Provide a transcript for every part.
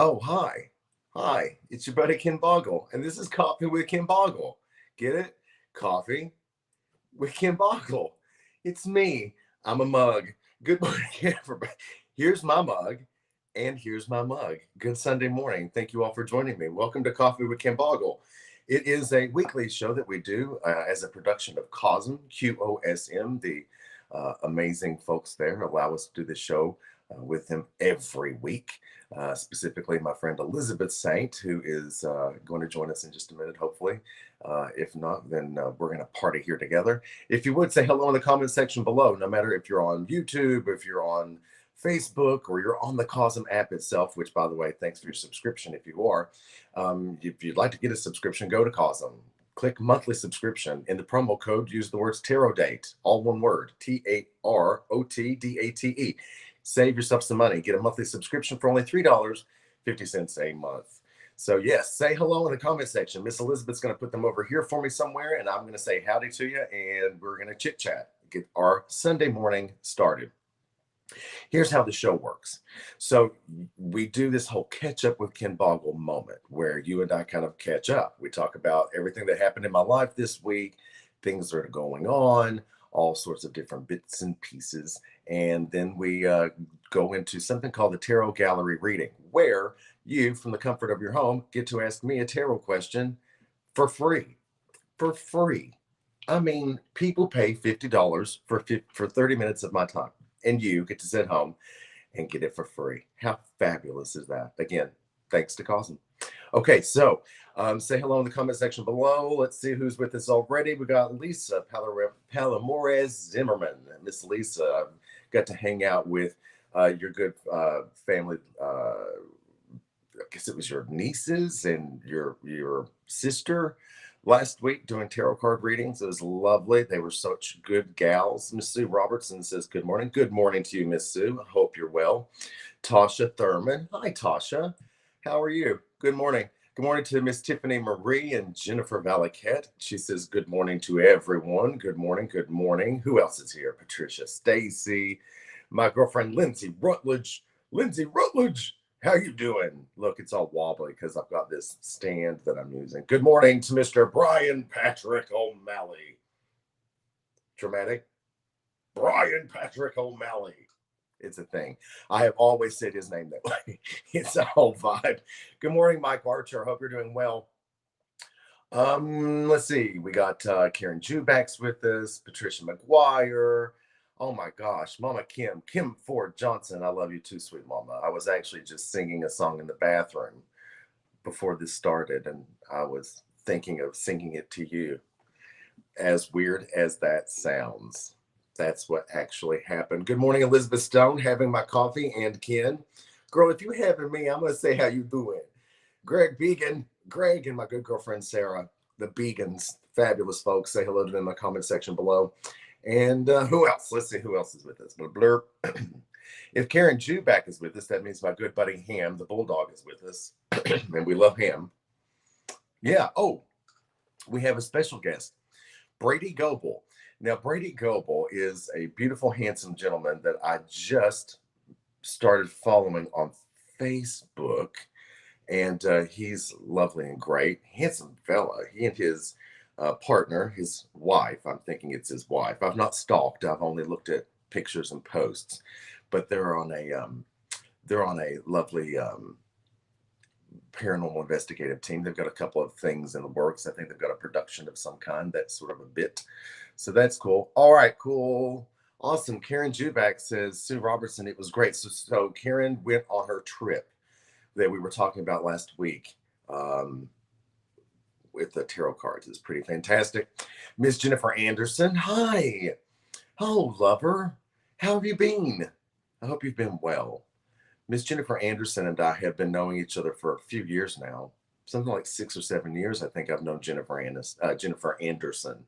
Oh, hi. Hi, it's your buddy Ken Boggle, and this is Coffee with Ken Boggle. Get it? Coffee with Ken Boggle. It's me. I'm a mug. Good morning, everybody. Here's my mug, and here's my mug. Good Sunday morning. Thank you all for joining me. Welcome to Coffee with Ken Boggle. It is a weekly show that we do as a production of COSM, QOSM. The amazing folks there allow us to do this show with them every week. Specifically, my friend Elizabeth Saint, who is going to join us in just a minute, hopefully. If not, then we're going to party here together. If you would say hello in the comment section below, no matter if you're on YouTube, if you're on Facebook, or you're on the COSM app itself, which, by the way, thanks for your subscription if you are. If you'd like to get a subscription, go to COSM. Click monthly subscription. In the promo code, use the words tarot date, all one word, TAROTDATE. Save yourself some money. Get a monthly subscription for only $3.50 a month. So yes, say hello in the comment section. Miss Elizabeth's going to put them over here for me somewhere, and I'm going to say howdy to you, and we're going to chit chat, get our Sunday morning started. Here's how the show works. So we do this whole catch up with Ken Boggle moment where you and I kind of catch up. We talk about everything that happened in my life this week, things that are going on, all sorts of different bits and pieces. And then we go into something called the Tarot Gallery reading, where you, from the comfort of your home, get to ask me a tarot question for free. For free. I mean, people pay $50 for 30 minutes of my time, and you get to sit home and get it for free. How fabulous is that? Again, thanks to COSM. Okay, so say hello in the comment section below. Let's see who's with us already. We got Lisa Palomores Zimmerman. Miss Lisa, I've got to hang out with your good family. I guess it was your nieces and your sister last week doing tarot card readings. It was lovely. They were such good gals. Miss Sue Robertson says, good morning. Good morning to you, Miss Sue. I hope you're well. Tasha Thurman. Hi, Tasha. How are you? Good morning. Good morning to Miss Tiffany Marie and Jennifer Valaquette. She says, good morning to everyone. Good morning. Good morning. Who else is here? Patricia Stacy. My girlfriend, Lindsay Rutledge. Lindsay Rutledge. How you doing? Look, it's all wobbly because I've got this stand that I'm using. Good morning to Mr. Brian Patrick O'Malley. Dramatic. Brian Patrick O'Malley. It's a thing. I have always said his name that way. It's a whole vibe. Good morning, Mike Archer. Hope you're doing well. Let's see. We got Karen Jubacks with us, Patricia McGuire. Oh my gosh, Mama Kim Ford Johnson. I love you too, sweet mama. I was actually just singing a song in the bathroom before this started, and I was thinking of singing it to you. As weird as that sounds, that's what actually happened. Good morning, Elizabeth Stone, having my coffee, and Ken. Girl, if you having me, I'm going to say how you doing. Greg Began, Greg and my good girlfriend, Sarah, the Begans, fabulous folks. Say hello to them in the comment section below. And who else? Let's see who else is with us. Blur. If Karen Juback is with us, that means my good buddy Ham, the bulldog, is with us. And we love him. Yeah. Oh, we have a special guest, Brady Goebel. Now, Brady Goebel is a beautiful, handsome gentleman that I just started following on Facebook. And he's lovely and great. Handsome fella. He and his partner, his wife, I'm thinking it's his wife. I've not stalked. I've only looked at pictures and posts, but they're on a lovely paranormal investigative team. They've got a couple of things in the works. I think they've got a production of some kind. That's sort of a bit. So that's cool. All right, cool. Awesome. Karen Juback says, Sue Robertson, it was great. So Karen went on her trip that we were talking about last week. With the tarot cards. It's pretty fantastic. Miss Jennifer Anderson, hi. Oh, lover, how have you been? I hope you've been well. Miss Jennifer Anderson and I have been knowing each other for a few years now. Something like 6 or 7 years, I think I've known Jennifer Anderson.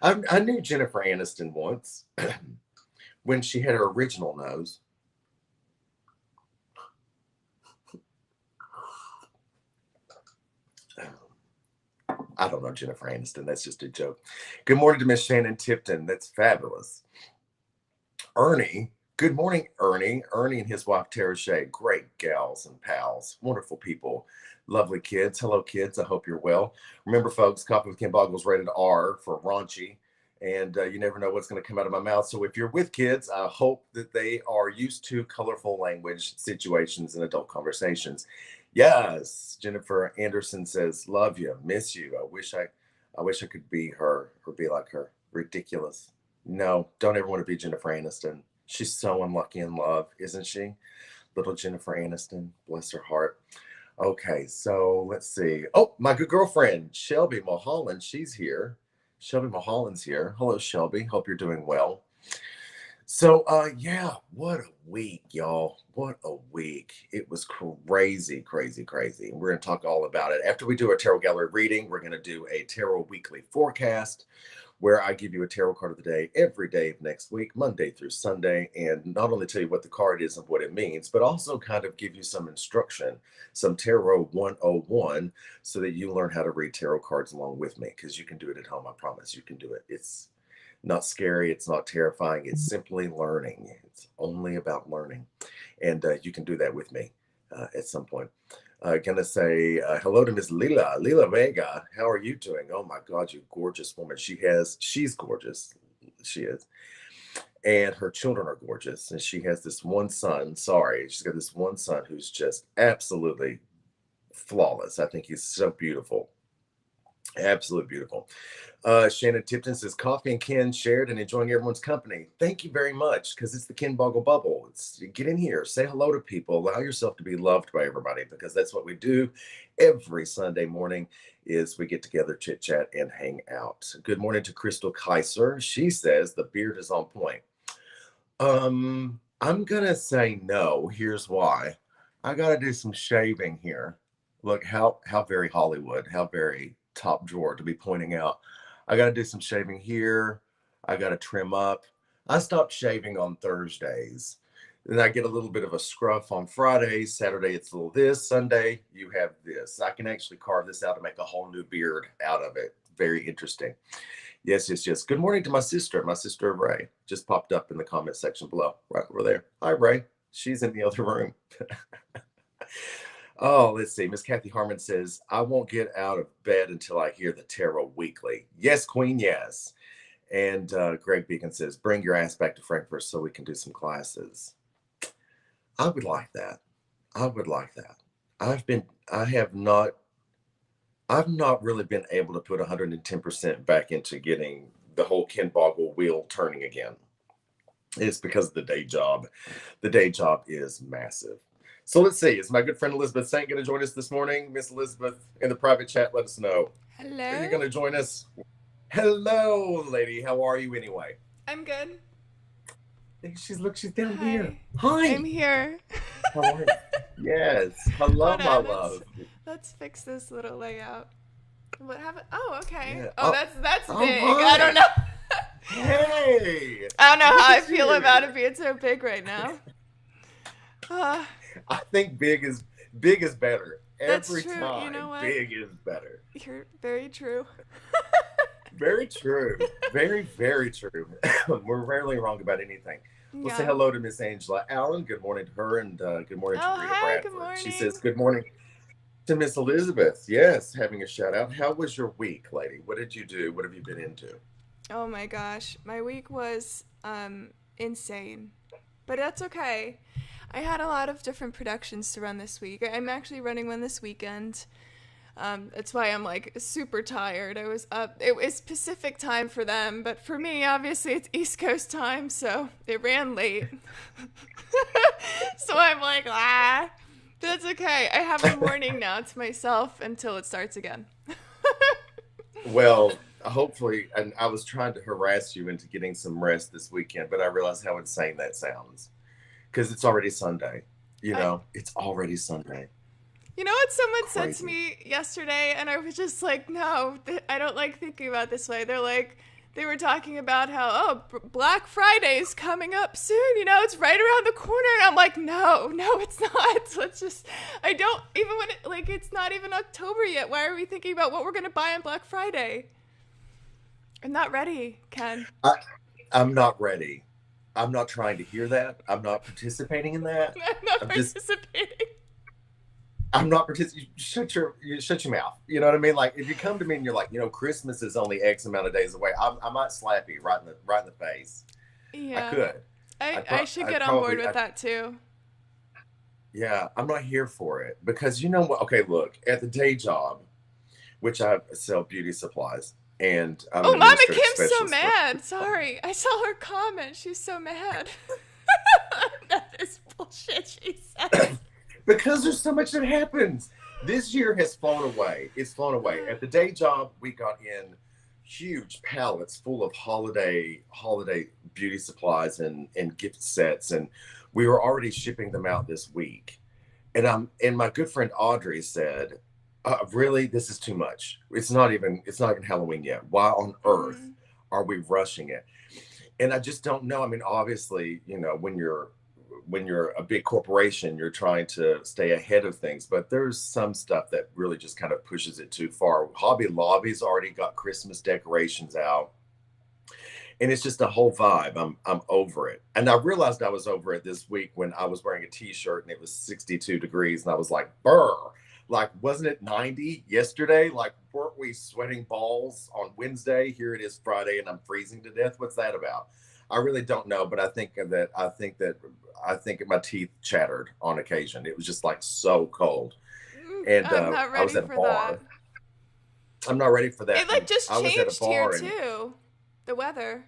I knew Jennifer Aniston once when she had her original nose. I don't know Jennifer Aniston. That's just a joke. Good morning to Miss Shannon Tipton. That's fabulous. Ernie. Good morning, Ernie. Ernie and his wife, Tara Shea. Great gals and pals. Wonderful people. Lovely kids. Hello, kids. I hope you're well. Remember, folks, Coffee with Ken Boggle is rated R for raunchy. And you never know what's going to come out of my mouth. So if you're with kids, I hope that they are used to colorful language situations and adult conversations. Yes, Jennifer Anderson says, "Love you, miss you. I wish I could be her or be like her. Ridiculous. No, don't ever want to be Jennifer Aniston. She's so unlucky in love, isn't she? Little Jennifer Aniston, bless her heart." Okay, so let's see. Oh, my good girlfriend, Shelby Mulholland, she's here. Shelby Mulholland's here. Hello, Shelby. Hope you're doing well. So, yeah, what a week, y'all. What a week. It was crazy, crazy, crazy. We're going to talk all about it. After we do a tarot gallery reading, we're going to do a tarot weekly forecast where I give you a tarot card of the day every day of next week, Monday through Sunday, and not only tell you what the card is and what it means, but also kind of give you some instruction, some Tarot 101, so that you learn how to read tarot cards along with me, because you can do it at home. I promise you can do it. It's not scary. It's not terrifying. It's simply learning. It's only about learning. And you can do that with me at some point. Gonna say hello to Miss Lila Vega. How are you doing? Oh my God, you gorgeous woman. She's gorgeous. She is. And her children are gorgeous. And she has this one son. Sorry, she's got this one son who's just absolutely flawless. I think he's so beautiful. Absolutely beautiful. Shannon Tipton says, "Coffee and Ken shared and enjoying everyone's company." Thank you very much, because it's the Ken Boggle bubble. Get in here, say hello to people, allow yourself to be loved by everybody, because that's what we do every Sunday morning is we get together, chit chat, and hang out. Good morning to Crystal Kaiser. She says the beard is on point. I'm gonna say no. Here's why. I gotta do some shaving here. Look how very Hollywood, how very top drawer to be pointing out. I gotta do some shaving here. I gotta trim up. I stopped shaving on Thursdays. Then I get a little bit of a scruff on Fridays. Saturday it's a little this. Sunday you have this. I can actually carve this out to make a whole new beard out of it. Very interesting. Yes, yes, yes. Good morning to my sister. My sister Ray just popped up in the comment section below, right over there. Hi, Ray. She's in the other room. Oh, let's see. Miss Kathy Harmon says, "I won't get out of bed until I hear the Tarot Weekly." Yes, Queen, yes. And Greg Beacon says, "Bring your ass back to Frankfurt so we can do some classes." I would like that. I would like that. I've not really been able to put 110% back into getting the whole Ken Boggle wheel turning again. It's because of the day job. The day job is massive. So let's see. Is my good friend Elizabeth Saint going to join us this morning? Miss Elizabeth, in the private chat, let us know. Hello. Are you going to join us? Hello, lady. How are you anyway? I'm good. She's down Hi. here. Hi. I'm here. How are you? Yes. Hello, Hold my on, love. let's fix this little layout. What happened? Oh, okay. Yeah. Oh, that's big. Hi. I don't know. Hey. I don't know how I feel about it being so big right now. I think big is better. That's Every true. time, You know what? big is better. You're very true. Very true. Very, very true. We're rarely wrong about anything. We'll say Yeah. hello to Miss Angela Allen. Good morning to her, and good morning to Oh, Rita hi. Bradford. Good morning. She says, "Good morning to Miss Elizabeth." Yes, having a shout out. How was your week, lady? What did you do? What have you been into? Oh my gosh, my week was insane, but that's okay. I had a lot of different productions to run this week. I'm actually running one this weekend. That's why I'm like super tired. I was up. It was Pacific time for them, but for me, obviously, it's East Coast time, so it ran late. So I'm like, that's okay. I have a morning now to myself until it starts again. Well, hopefully, and I was trying to harass you into getting some rest this weekend, but I realized how insane that sounds because it's already Sunday. I, It's already Sunday. you know what someone said to Crazy. me yesterday, and I was just like, no, I don't like thinking about it this way. They're like, they were talking about how, Black Friday is coming up soon. It's right around the corner. And I'm like, no, it's not. Let's just, I don't, even when it's not even October yet. Why are we thinking about what we're going to buy on Black Friday? I'm not ready, Ken. I, I'm not ready. I'm not trying to hear that. I'm not participating in that. I'm not I'm just participating. I'm not participating. You shut your mouth. You know what I mean? Like if you come to me and you're like, Christmas is only X amount of days away, I might slap you right in the face. I Yeah. could. I should I get on board probably with that too. yeah. I'm not here for it because you know what? Okay, look at the day job, which I sell beauty supplies, and I'm Oh, an Mama administrative Kim's so specialist. mad. Sorry. I saw her comment. She's so mad. That is bullshit, she says. Because there's so much that happens. This year has flown away. It's flown away. At the day job, we got in huge pallets full of holiday beauty supplies and gift sets, and we were already shipping them out this week. And my good friend Audrey said, "Really, this is too much. It's not even Halloween yet. Why on earth Mm. are we rushing it?" And I just don't know. I mean, obviously, when you're a big corporation, you're trying to stay ahead of things, but there's some stuff that really just kind of pushes it too far. Hobby Lobby's already got Christmas decorations out, and it's just a whole vibe. I'm over it. And I realized I was over it this week when I was wearing a t-shirt and it was 62 degrees and I was like, "Burr." Like, wasn't it 90 yesterday? Like, weren't we sweating balls on Wednesday? Here it is Friday and I'm freezing to death. What's that about? I really don't know, but I think my teeth chattered on occasion. It was just like so cold. And I'm not I was ready at a for that. bar. I'm not ready for It that. And just I was at a changed here bar and too. The weather.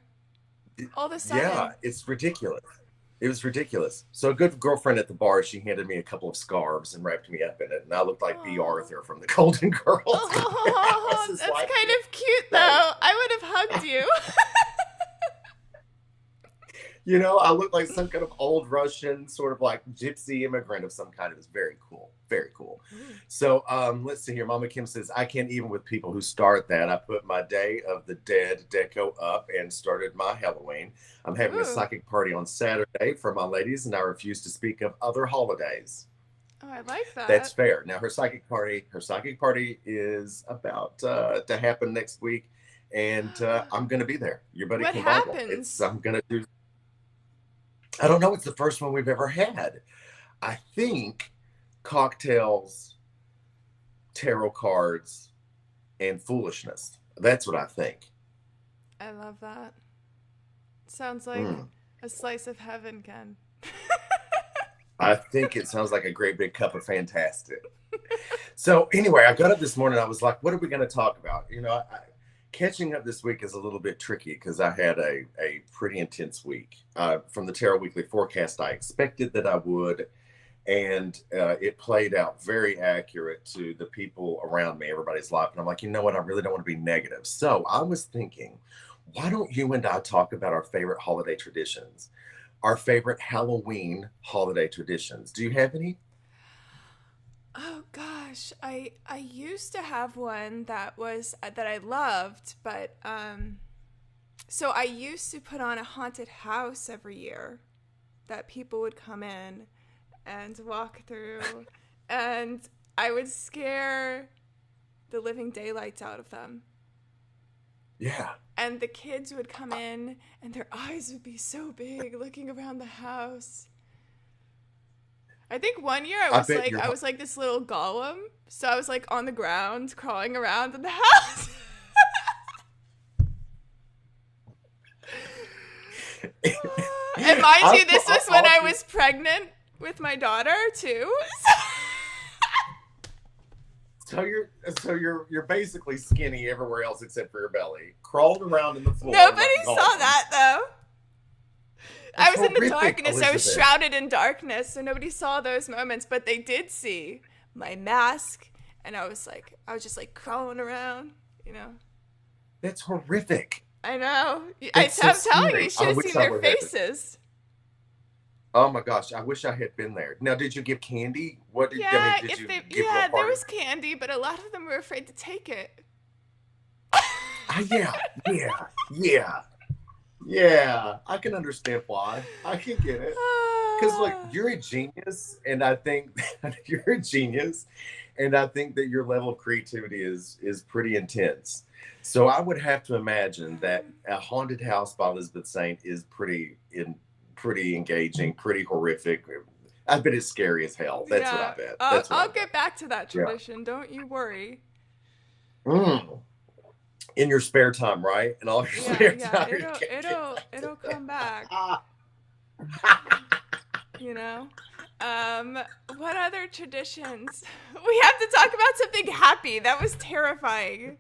All of a yeah, sudden. it's ridiculous. It was ridiculous. So a good girlfriend at the bar, she handed me a couple of scarves and wrapped me up in it, and I looked like B. Oh. Arthur from the Golden Girls. I was Oh, just that's like, kind of cute though. no. I would have hugged you. I looked like some kind of old Russian, sort of like gypsy immigrant of some kind. It was very cool. Very cool. So let's see here. Mama Kim says, I can't even with people who start that. I put my Day of the Dead deco up and started my Halloween. I'm having a Ooh. psychic party on Saturday for my ladies, and I refuse to speak of other holidays. Oh, I like That's that. fair. Now her psychic party is about to happen next week, and I'm going to be there. Your buddy What Ken Boggle. It's happens? I'm going to do. I don't know. It's the first one we've ever had. I think cocktails, tarot cards, and foolishness. That's what I think. I love that. Sounds like Mm. a slice of heaven, Ken. I think it sounds like a great big cup of fantastic. So anyway, I got up this morning. I was like, "What are we going to talk about?" Catching up this week is a little bit tricky because I had a pretty intense week. From the Tarot Weekly forecast, I expected that I would, and it played out very accurate to the people around me, everybody's life. And I'm like, you know what? I really don't want to be negative. So I was thinking, why don't you and I talk about our favorite holiday traditions, our favorite Halloween holiday traditions? Do you have any? Oh gosh, I used to have one that I loved, but so I used to put on a haunted house every year that people would come in and walk through, and I would scare the living daylights out of them. Yeah. And the kids would come in and their eyes would be so big looking around the house. I think one year I bet I was like this little golem. So I was like on the ground crawling around in the house. And mind you, this was when I was pregnant with my daughter too. So you're basically skinny everywhere else except for your belly, crawled around in the floor. Nobody like saw Gollum. that though. I That's was in the horrific, darkness. I was Elizabeth. shrouded in darkness, so nobody saw those moments, but they did see my mask, and I was just like crawling around, you know. That's horrific. I know. That's so I'm telling you, you scary. should I have wish seen I their would have had it. faces. Oh my gosh, I wish I had been there. Now, did you give candy? What did I mean? Did you give them a There party? was candy, but a lot of them were afraid to take it. Yeah, yeah, yeah, yeah. I can understand why. I can get it. Because look, Ah. you're a genius, and I think you're a genius, and I think that your level of creativity is pretty intense. So I would have to imagine that a haunted house by Elizabeth Saint is pretty engaging, pretty horrific. I bet it's scary as hell. That's what I Yeah, bet. That's what I I'll bet. get back to that Yeah. tradition. Don't you worry. Mm. In your spare time, right? In all your Yeah, spare yeah. time, you can get It'll come back. back You know. Um, what other traditions? We have to talk about something happy. That was terrifying.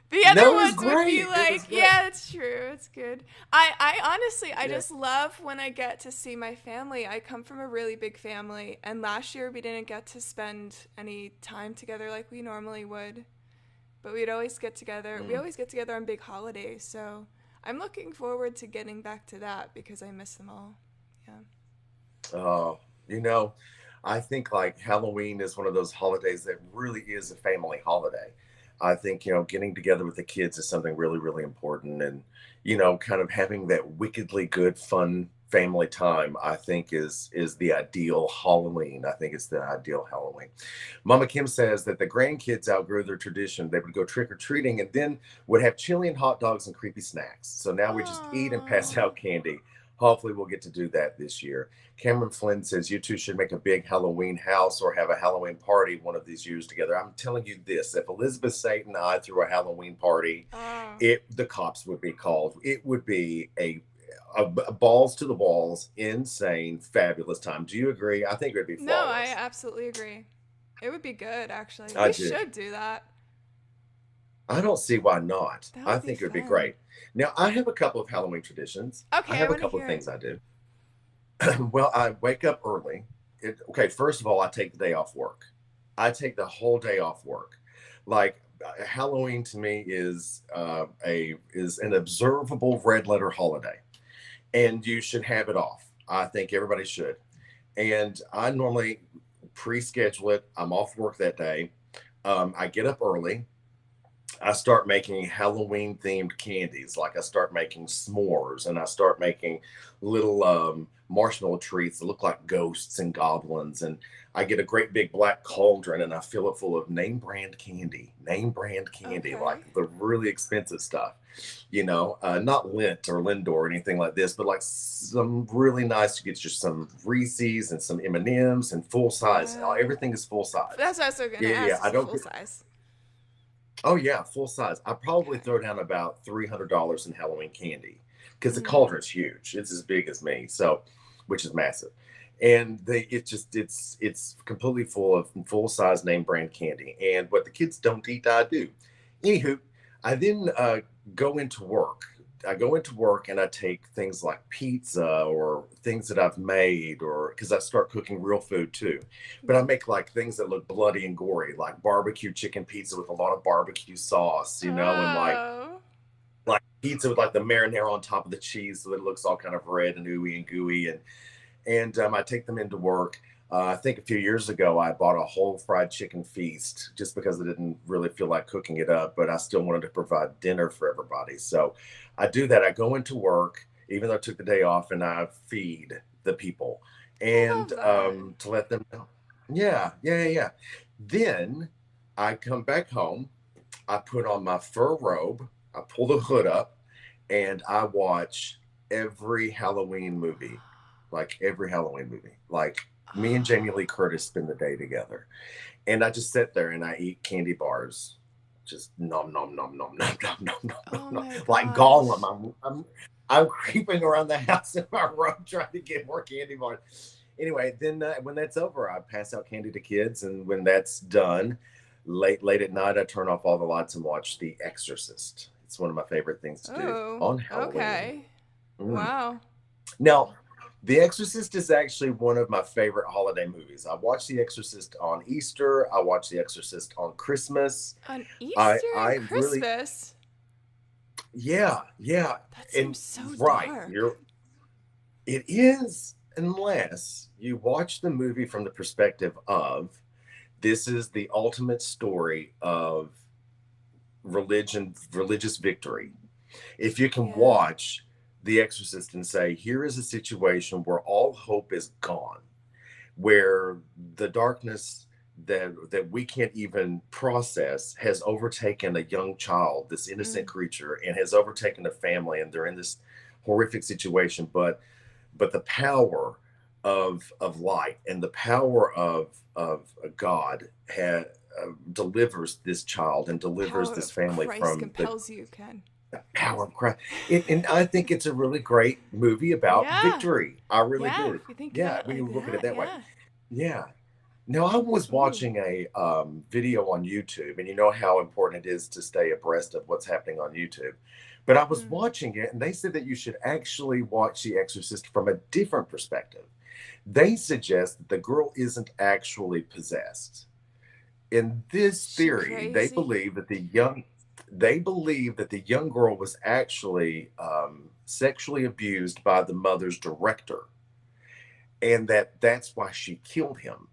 The other No, it was ones would be great. It was like, great. yeah, it's true. It's good. I honestly, I Yeah. just love when I get to see my family. I come from a really big family, and last year we didn't get to spend any time together like we normally would. But we'd always get together. We Mm. always get together on big holidays, so I'm looking forward to getting back to that because I miss them all. Yeah. Oh, you know, I think like Halloween is one of those holidays that really is a family holiday. I think, getting together with the kids is something really, really important. And, kind of having that wickedly good, fun family time, I think is the ideal Halloween. I think it's the ideal Halloween. Mama Kim says that the grandkids outgrew their tradition. They would go trick or treating and then would have chili and hot dogs and creepy snacks. So now we just eat and pass Oh. out candy. Hopefully, we'll get to do that this year. Cameron Flynn says you two should make a big Halloween house or have a Halloween party one of these years together. I'm telling you this: if Elizabeth Saint and I threw a Halloween party, Oh. the cops would be called. It would be a balls to the walls, insane, fabulous time. Do you agree? I think it would be No, I flawless. absolutely agree. It would be good, actually. I We do. should do that. I don't see why not. That I would be think it would be fun. great. Now, I have a couple of Halloween traditions. I Okay, I have a want to couple of hear it. things I do. Well, I wake up early. Okay, first of all, I take the day off work. I take the whole day off work. Like Halloween to me is an observable red letter holiday, and you should have it off. I think everybody should. And I normally pre-schedule it. I'm off work that day. I get up early. I start making Halloween themed candies. Like I start making s'mores and I start making little marshmallow treats that look like ghosts and goblins. And I get a great big black cauldron and I fill it full of name brand candy, Okay. like the really expensive stuff. Not Lint or Lindor or anything like this, but like some really nice. You get just some Reese's and some M&Ms and full size. Wow. Everything is full size. That's what I was going to Yeah, yeah. ask. I Is it don't. full size? Oh yeah, full size. I probably Okay. throw down about $300 in Halloween candy because the Mm-hmm. cauldron's huge. It's as big as me, so which is massive. And it's completely full of full size name brand candy. And what the kids don't eat, I do. Anywho, I then go into work. I go into work and I take things like pizza or things that I've made, or because I start cooking real food too. But I Yeah. make like things that look bloody and gory, like barbecue chicken pizza with a lot of barbecue sauce, and Oh. like pizza with like the marinara on top of the cheese, so that it looks all kind of red and ooey and gooey. And I take them into work. I think a few years ago I bought a whole fried chicken feast just because I didn't really feel like cooking it up, but I still wanted to provide dinner for everybody. So I do that. I go into work, even though I took the day off, and I feed the people I and love that. to let them know. Yeah, yeah, yeah, yeah. Then I come back home. I put on my fur robe. I pull the hood up, and I watch every Halloween movie, like every Halloween movie. Like me and Jamie Lee Curtis spend the day together, and I just sit there and I eat candy bars, just nom nom nom nom nom nom nom nom nom, Oh nom. my Like Gollum. gosh. I'm creeping around the house in my robe trying to get more candy bars. Anyway, then when that's over, I pass out candy to kids, and when that's done, late at night, I turn off all the lights and watch The Exorcist. It's one of my favorite things to do Oh, on Halloween. okay. Mm. Wow. Now, The Exorcist is actually one of my favorite holiday movies. I watch The Exorcist on Easter. I watch The Exorcist on Christmas. On I Easter and I really Christmas. Yeah, yeah. That And seems so right, dark. it is, unless you watch the movie from the perspective of this is the ultimate story of religious victory. If you can Yeah. watch The Exorcist and say, here is a situation where all hope is gone, where the darkness that we can't even process has overtaken a young child, this innocent Mm. creature, and has overtaken a family, and they're in this horrific situation. But the power of light and the power of God delivers this child and The delivers power this of family Christ from the compels you, Ken. power of Christ. And I think it's a really great movie about Yeah. victory. I really Yeah, do. if you think about Yeah, it when like you look at it that, that way. yeah. Yeah. Now, I was Ooh. watching a video on YouTube, and you know how important it is to stay abreast of what's happening on YouTube. But I was Mm. watching it, and they said that you should actually watch The Exorcist from a different perspective. They suggest that the girl isn't actually possessed. In this She theory, they crazy? believe that the young girl was actually sexually abused by the mother's director, and that's why she killed him,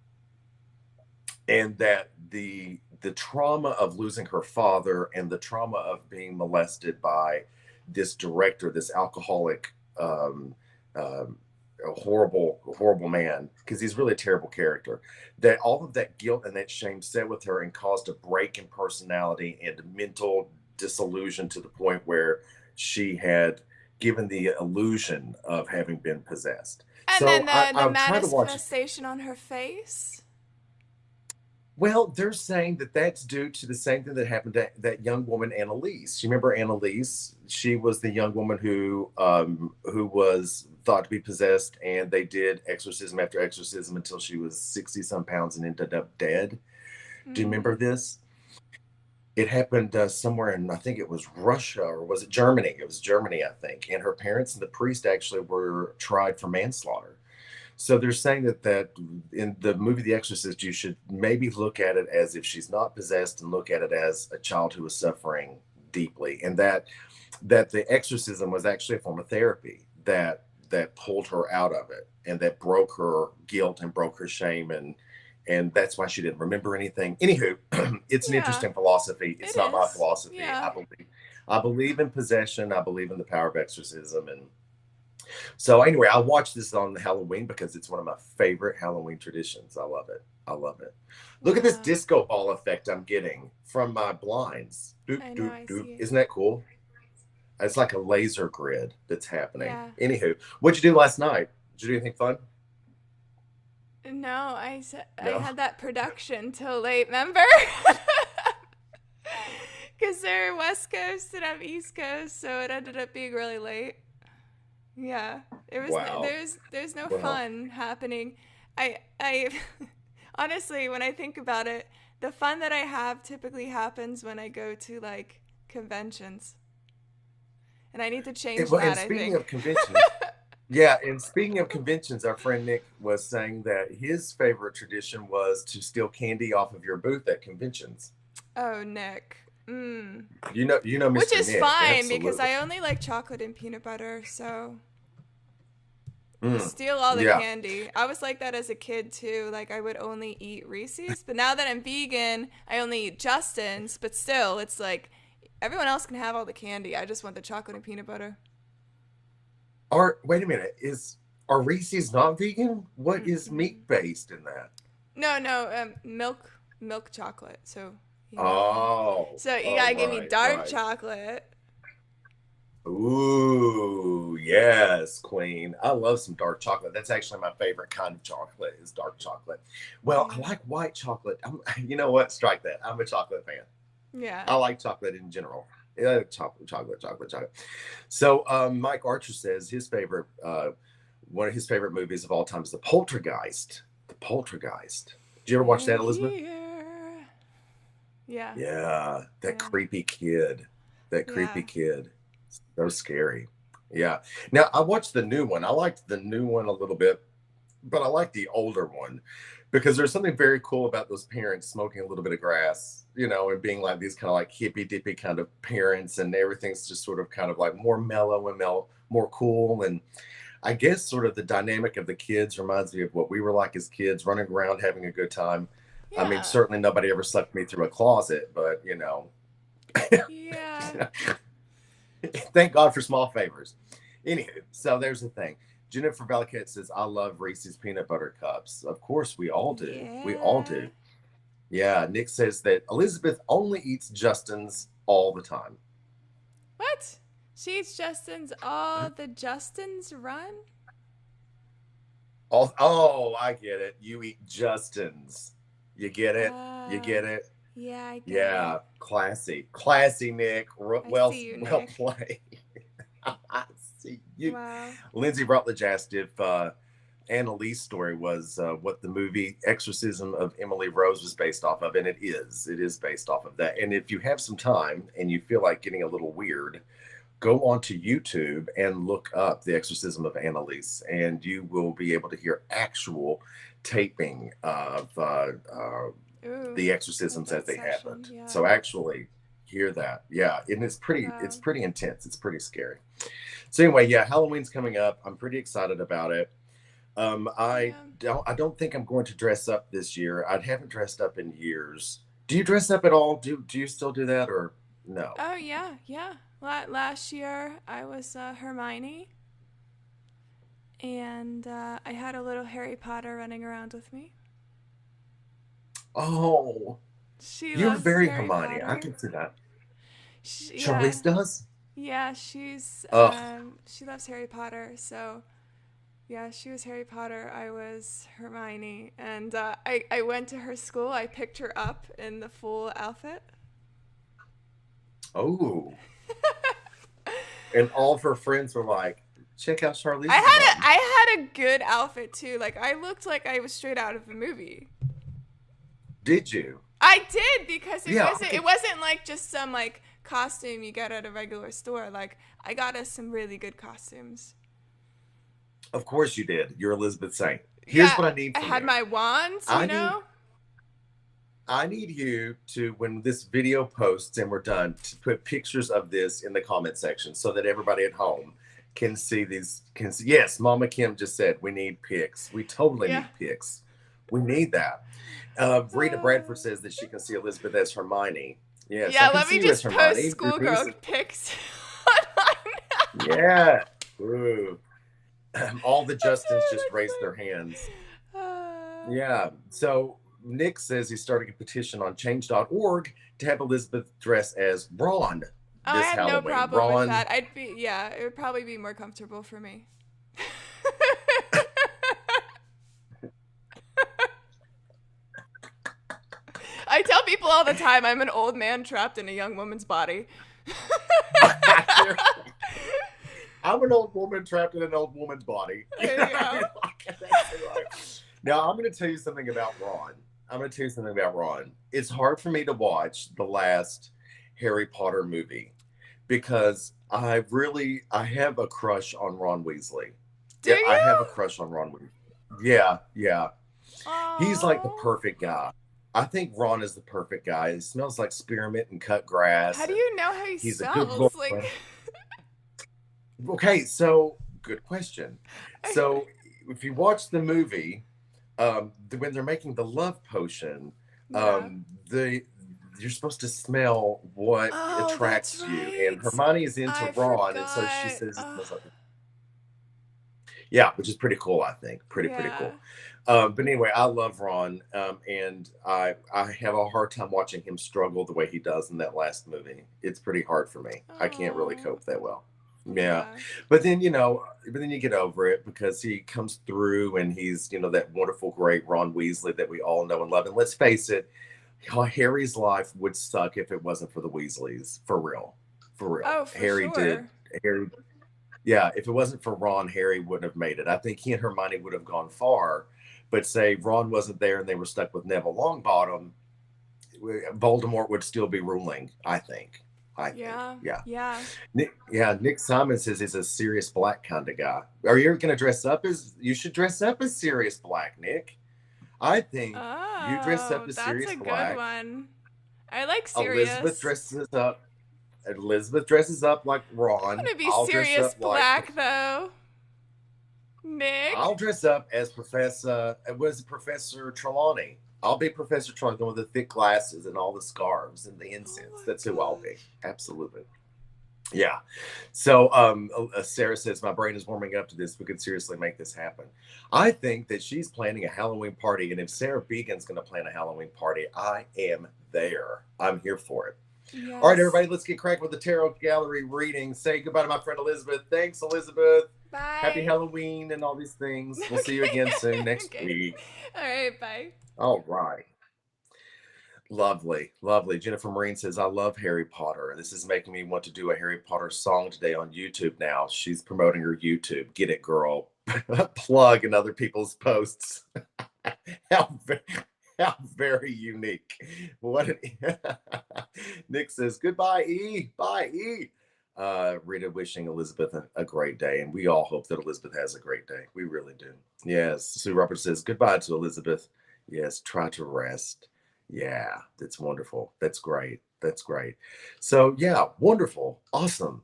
and that the trauma of losing her father and the trauma of being molested by this director, this alcoholic, um, a horrible man, because he's really a terrible character, that all of that guilt and that shame set with her and caused a break in personality and mental disillusion to the point where she had given the illusion of having been possessed. And then So the I've tried to watch. manifestation on her face? Well, they're saying that that's due to the same thing that happened to that young woman, Annalise. You remember Annalise? She was the young woman who was thought to be possessed, and they did exorcism after exorcism until she was 60 some pounds and ended up dead. Do you Mm-hmm. remember this? It happened somewhere in, I think it was Russia, or was it Germany? It was Germany, I think. And her parents and the priest actually were tried for manslaughter. So they're saying that in the movie The Exorcist, you should maybe look at it as if she's not possessed and look at it as a child who is suffering deeply, and that the exorcism was actually a form of therapy that pulled her out of it and that broke her guilt and broke her shame, and that's why she didn't remember anything. Anywho, it's an Yeah, interesting philosophy. it It's not my is. philosophy. Yeah. I believe in possession. I believe in the power of exorcism, and so anyway, I watch this on Halloween because it's one of my favorite Halloween traditions. I love it. I love it. Look at this Wow. disco ball effect I'm getting from my blinds. Doop, I know, doop, I doop. see it. Isn't that cool? It's like a laser grid that's happening. Yeah. Anywho, what'd you do last night? Did you do anything fun? No, I No. had that production till late, remember? Because they're West Coast and I'm East Coast, so it ended up being really late. Yeah, it was Wow. there's no Well, fun happening. I honestly, when I think about it, the fun that I have typically happens when I go to like conventions, and I need to change and that. I speaking think. of conventions, yeah, and speaking of conventions, our friend Nick was saying that his favorite tradition was to steal candy off of your booth at conventions. Oh, Nick. You know Which Mr. is Nick, fine because absolutely. I only like chocolate and peanut butter, so Mm, steal all the yeah. candy. I was like that as a kid too. Like I would only eat Reese's, but now that I'm vegan, I only eat Justin's, but still it's like everyone else can have all the candy. I just want the chocolate and peanut butter. Are wait a minute, is are Reese's not vegan? What is Mm-mm. meat based in that? No, no, milk chocolate. So yeah. Oh, So you oh, gotta give me right, dark right. chocolate. Ooh, yes, Queen. I love some dark chocolate. That's actually my favorite kind of chocolate is dark chocolate. Well, I Yeah. like white chocolate. You know what? Strike that. I'm a chocolate fan. Yeah. I like chocolate in general. Yeah, chocolate. So, Mike Archer says his favorite, one of his favorite movies of all time is The Poltergeist. The Poltergeist. Did you ever watch They're that, Elizabeth? here. Yeah. Yeah, that Yeah. creepy kid. That Yeah. creepy kid. So scary. Yeah. Now I watched the new one. I liked the new one a little bit. but I like the older one because there's something very cool about those parents smoking a little bit of grass, and being like these kind of like hippy dippy kind of parents, and everything's just sort of kind of like more mellow and more cool. And I guess sort of the dynamic of the kids reminds me of what we were like as kids, running around having a good time. I mean, Yeah. certainly nobody ever sucked me through a closet, but Yeah. thank God for small favors. Anywho, so there's the thing. Jennifer Valiquette says, I love Reese's peanut butter cups. Of course, we all do. We all Yeah. do. Yeah. Nick says that Elizabeth only eats Justin's all the time. What? She eats Justin's all the Justin's run? Oh, I get it. You eat Justin's. You get it? You Uh, get it? yeah, I get it. Yeah. Classy. Classy, Nick. I Well, see you, well Nick. played. I see you. Wow. Lindsay Rutledge asked if Annalise's story was what the movie Exorcism of Emily Rose was based off of, and it is. It is based off of that. And if you have some time and you feel like getting a little weird, go onto YouTube and look up the Exorcism of Annalise, and you will be able to hear actual taping of Ooh, the like exorcisms as that they session. happened. Yeah. So actually hear that. Yeah, and it's Wow. pretty intense. It's pretty scary. So anyway, yeah, Halloween's coming up. I'm pretty excited about it. Yeah. I don't think I'm going to dress up this year. I haven't dressed up in years. Do you dress up at all? Do you still do that or no? Oh, yeah, yeah. Last year I was Hermione, and I had a little Harry Potter running around with me. Oh, She you're loves very Harry Hermione. I Potter. can see that. Yeah, Charlize does. yeah. She's Oh, she loves Harry Potter. So yeah, she was Harry Potter. I was Hermione, and I went to her school. I picked her up in the full outfit. oh, and all of her friends were like, "Check out I Charlize's had a mom." I had a good outfit too. Like I looked like I was straight out of a movie. Did you? I did because it Yeah, I wasn't could. it wasn't like just some like costume you get at a regular store. Like I got us some really good costumes. Of course you did. You're Elizabeth Saint. Here's Yeah, what I need I from had you. my wands, I you need know. I need you to, when this video posts and we're done, to put pictures of this in the comment section so that everybody at home can see these. Can see. Yes, Mama Kim just said we need pics. We totally Yeah. need pics. We need that. Rita Uh, Bradford says that she can see Elizabeth as Hermione. Yes, I yeah, can let see me you as just post Hermione. Your niece. schoolgirl pics online. Yeah. Ooh. All the I'm Justins sorry, just that's raised their hands. funny. Yeah. So Nick says he's starting a petition on change.org to have Elizabeth dress as Ron Oh, I this have no Halloween. problem with Ron, that. Yeah, it would probably be more comfortable for me. I tell people all the time I'm an old man trapped in a young woman's body. I'm an old woman trapped in an old woman's body. There you go. Now, I'm going to tell you something about Ron. I'm going to tell you something about Ron. It's hard for me to watch the last Harry Potter movie because I have a crush on Ron Weasley. Do Yeah, I have a you? crush on Ron Weasley. Yeah, yeah. He's like the Oh. perfect guy. I think Ron is the perfect guy. He smells like spearmint and cut How grass, do and you know how he he's a good smells? Like, looker. Okay, so good question. I, So if you watch the movie, when they're making the love potion, yeah. the you're supposed to smell what Oh, that's attracts you, and right. Hermione is into I Ron, and so she forgot. says it Oh, smells like. Yeah, which is pretty cool, I think. Pretty yeah. cool. But anyway, I love Ron, and I have a hard time watching him struggle the way he does in that last movie. It's pretty hard for me. I can't really Oh, cope that well. Yeah, yeah. but then you get over it because he comes through and he's that wonderful, great Ron Weasley that we all know and love. And let's face it, Harry's life would suck if it wasn't for the Weasleys. For real, for real. Oh, for sure. Harry yeah, if it wasn't for Ron, Harry wouldn't have made it. I think he and Hermione would have gone far, but say Ron wasn't there and they were stuck with Neville Longbottom, Voldemort would still be ruling, I think. I think. Yeah. Yeah. Yeah. Nick Simon says he's a serious black kind of guy. Are you going to dress up as? You should dress up as Sirius Black, Nick. I think you dress up Oh, as that's Sirius a good Black. one. I like Elizabeth serious. dresses up. Elizabeth dresses up like I Ron. want to be I'll dress serious up like. black though. I'll Nick. dress up as Professor. What is it, Professor Trelawney? I'll be Professor Trelawney with the thick glasses and all the scarves and the Oh incense. my That's who I'll be. gosh. Absolutely. Yeah. So Sarah says, my brain is warming up to this. We could seriously make this happen. I think that she's planning a Halloween party. And if Sarah Began's going to plan a Halloween party, I am there. I'm here for it. All right, Yes. everybody, let's get cracked with the tarot gallery reading. Say goodbye to my friend Elizabeth. Thanks, Elizabeth. Happy Bye. Halloween and all these things. We'll see you again soon Okay. next Okay. week. All right. Bye. All right. Lovely, lovely. Jennifer Marine says, I love Harry Potter. This is making me want to do a Harry Potter song today on YouTube now. She's promoting her YouTube. Get it, girl. Plug in other people's posts. how, how very unique. What an Nick says, goodbye, E. Bye, E. Rita wishing Elizabeth a great day. And we all hope that Elizabeth has a great day. We really do. Yes. Sue Roberts says, goodbye to Elizabeth. Yes, try to rest. Yeah, that's wonderful. That's great. That's great. So, yeah, wonderful. Awesome.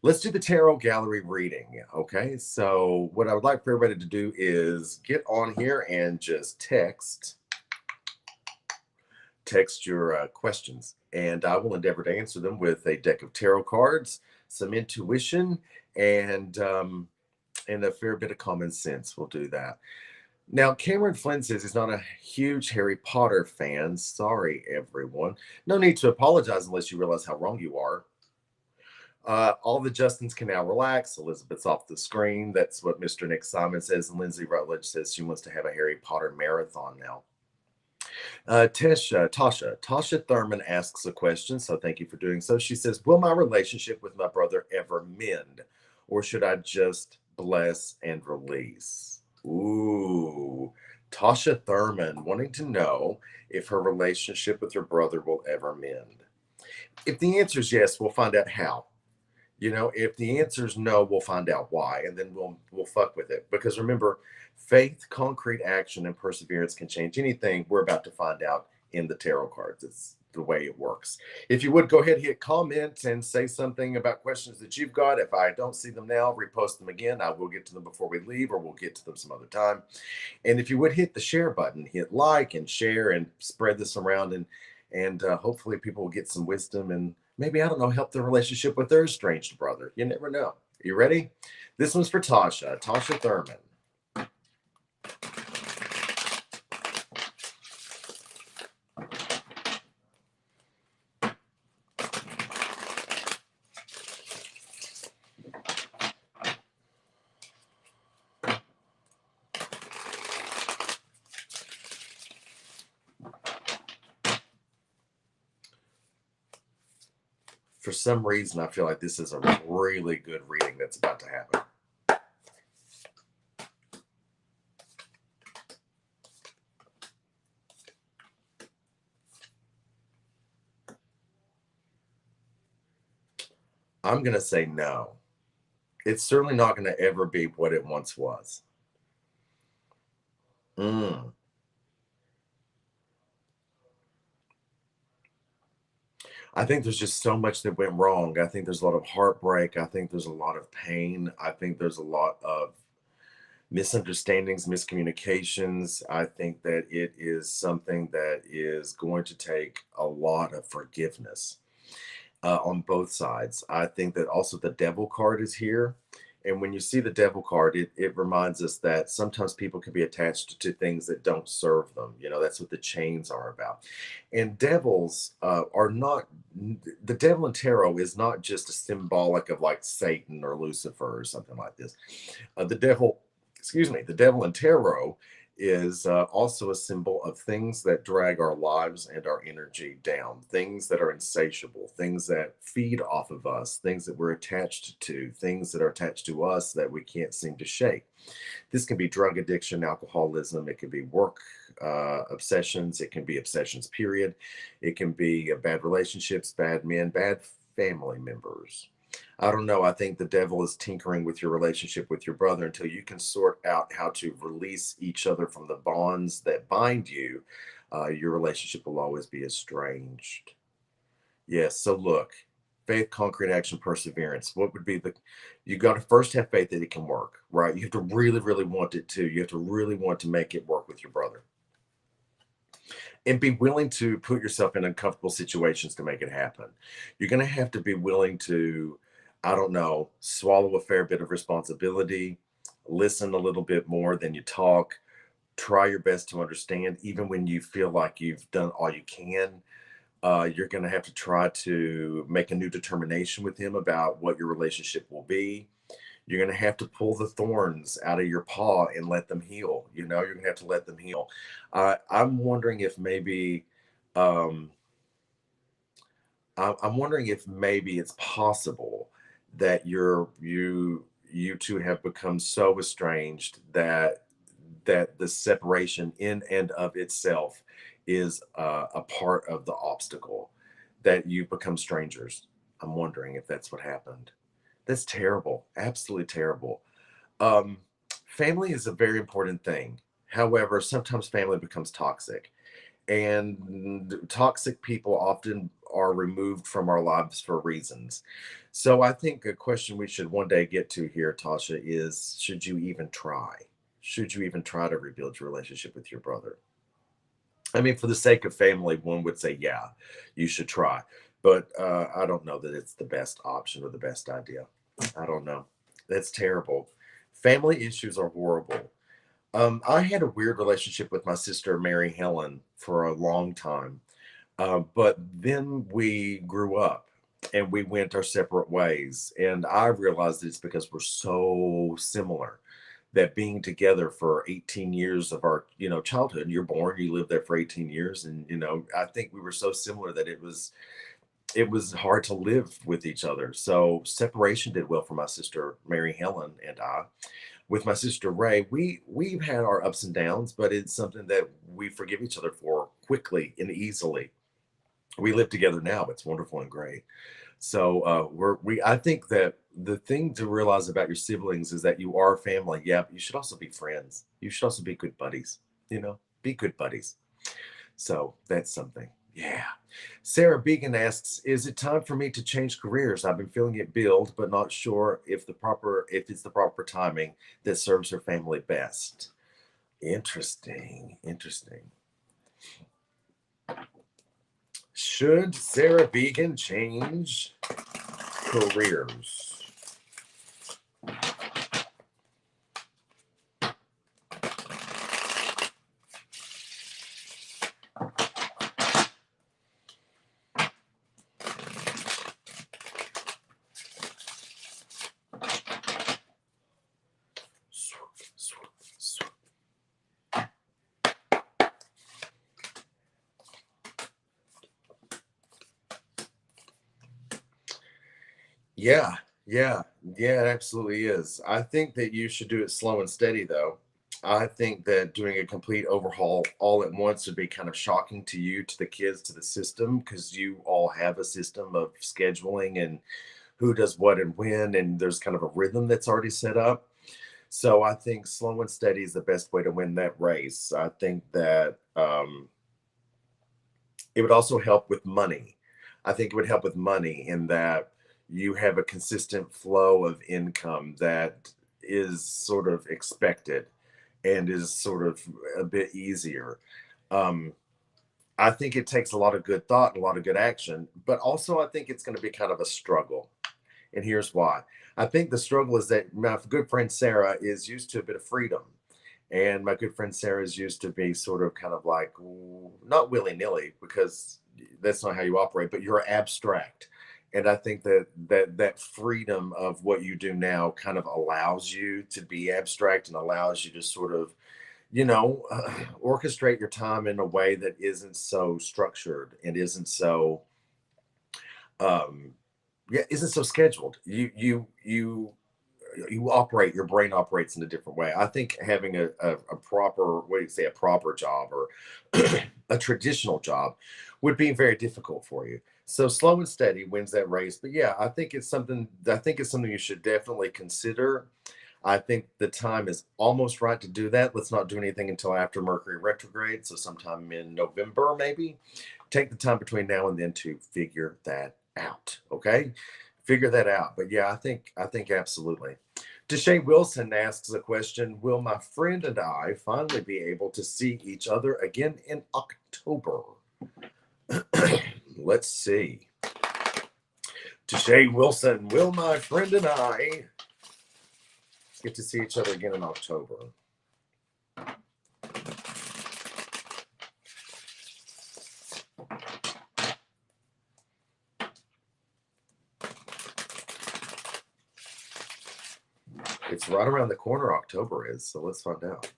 Let's do the tarot gallery reading. Okay. So, what I would like for everybody to do is get on here and just text your questions, and I will endeavor to answer them with a deck of tarot cards, some intuition, and a fair bit of common sense. We'll do that. Now, Cameron Flynn says he's not a huge Harry Potter fan. Sorry, everyone. No need to apologize unless you realize how wrong you are. All the Justins can now relax. Elizabeth's off the screen. That's what Mr. Nick Simon says. And Lindsay Rutledge says she wants to have a Harry Potter marathon now. Tasha Thurman asks a question, so thank you for doing so. She says, will my relationship with my brother ever mend, or should I just bless and release? Ooh, Tasha Thurman wanting to know if her relationship with her brother will ever mend. If the answer is yes, we'll find out how. You know, if the answer is no, we'll find out why, and then we'll fuck with it. Because remember, faith, concrete action, and perseverance can change anything. We're about to find out in the tarot cards. It's the way it works. If you would go ahead, hit comment and say something about questions that you've got. If I don't see them now, repost them again. I will get to them before we leave, or we'll get to them some other time. And if you would hit the share button, hit like and share and spread this around, and hopefully people will get some wisdom and maybe, I don't know, help their relationship with their estranged brother. You never know. You ready? This one's for Tasha Thurman. For some reason, I feel like this is a really good reading that's about to happen. I'm going to say no. It's certainly not going to ever be what it once was. I think there's just so much that went wrong. I think there's a lot of heartbreak. I think there's a lot of pain. I think there's a lot of misunderstandings, miscommunications. I think that it is something that is going to take a lot of forgiveness on both sides. I think that also the devil card is here. And when you see the devil card, it reminds us that sometimes people can be attached to things that don't serve them. You know, that's what the chains are about. And devils are not, the devil in tarot is not just a symbolic of like Satan or Lucifer or something like this. The devil, the devil in tarot is also a symbol of things that drag our lives and our energy down, things that are insatiable, things that feed off of us, things that we're attached to, things that are attached to us that we can't seem to shake. This can be drug addiction, alcoholism, it can be work obsessions, it can be obsessions, period. It can be bad relationships, bad men, bad family members. I don't know. I think the devil is tinkering with your relationship with your brother until you can sort out how to release each other from the bonds that bind you. Your relationship will always be estranged. Yes. So look, faith, concrete action, perseverance. What would be the, you got to first have faith that it can work, right? You have to really, really want it to. You have to really want to make it work with your brother and be willing to put yourself in uncomfortable situations to make it happen. You're going to have to be willing to, I don't know, swallow a fair bit of responsibility, listen a little bit more than you talk, try your best to understand, even when you feel like you've done all you can. You're going to have to try to make a new determination with him about what your relationship will be. You're going to have to pull the thorns out of your paw and let them heal. You know, you're going to have to let them heal. I'm wondering if maybe, um, I'm wondering if maybe it's possible that you two have become so estranged that the separation in and of itself is a part of the obstacle, that you've become strangers. I'm wondering if that's what happened. That's terrible. Absolutely terrible. Um, Family is a very important thing. However, sometimes family becomes toxic, and toxic people often are removed from our lives for reasons. So I think a question we should one day get to here, Tasha, is should you even try? Should you even try to rebuild your relationship with your brother? I mean, for the sake of family, one would say, yeah, you should try. But I don't know that it's the best option or the best idea. I don't know. That's terrible. Family issues are horrible. I had a weird relationship with my sister, Mary Helen, for a long time. But then we grew up and we went our separate ways. And I realized it's because we're so similar that being together for 18 years of our, childhood, you're born, you live there for 18 years. And, I think we were so similar that it was hard to live with each other. So separation did well for my sister, Mary Helen, and I. With my sister Ray, we've had our ups and downs, but it's something that we forgive each other for quickly and easily. We live together now. It's wonderful and great. So I think that the thing to realize about your siblings is that you are family. Yeah, but you should also be friends. You should also be good buddies. Be good buddies. So that's something. Yeah. Sarah Began asks, is it time for me to change careers? I've been feeling it build, but not sure if it's the proper timing that serves her family best. Interesting. Interesting. Should Sarah Began change careers? Yeah, yeah, yeah, it absolutely is. I think that you should do it slow and steady, though. I think that doing a complete overhaul all at once would be kind of shocking to you, to the kids, to the system, because you all have a system of scheduling and who does what and when, and there's kind of a rhythm that's already set up. So I think slow and steady is the best way to win that race. I think that it would also help with money. I think it would help with money in that you have a consistent flow of income that is sort of expected and is sort of a bit easier. Um, I think it takes a lot of good thought and a lot of good action, but also I think it's going to be kind of a struggle. And here's why. I think the struggle is that my good friend Sarah is used to a bit of freedom. And my good friend Sarah is used to be sort of kind of like, not willy nilly, because that's not how you operate, but you're abstract. And I think that freedom of what you do now kind of allows you to be abstract and allows you to sort of, orchestrate your time in a way that isn't so structured and um, isn't so scheduled. You operate, your brain operates in a different way. I think having a proper, what do you say, a proper job or a traditional job would be very difficult for you. So slow and steady wins that race. But yeah, I think it's something. I think it's something you should definitely consider. I think the time is almost right to do that. Let's not do anything until after Mercury retrograde. So sometime in November, maybe. Take the time between now and then to figure that out. Okay, figure that out. But yeah, I think absolutely. Deshae Wilson asks a question: will my friend and I finally be able to see each other again in October? Let's see. Deshae Wilson, will my friend and I get to see each other again in October? It's right around the corner, October is, so let's find out.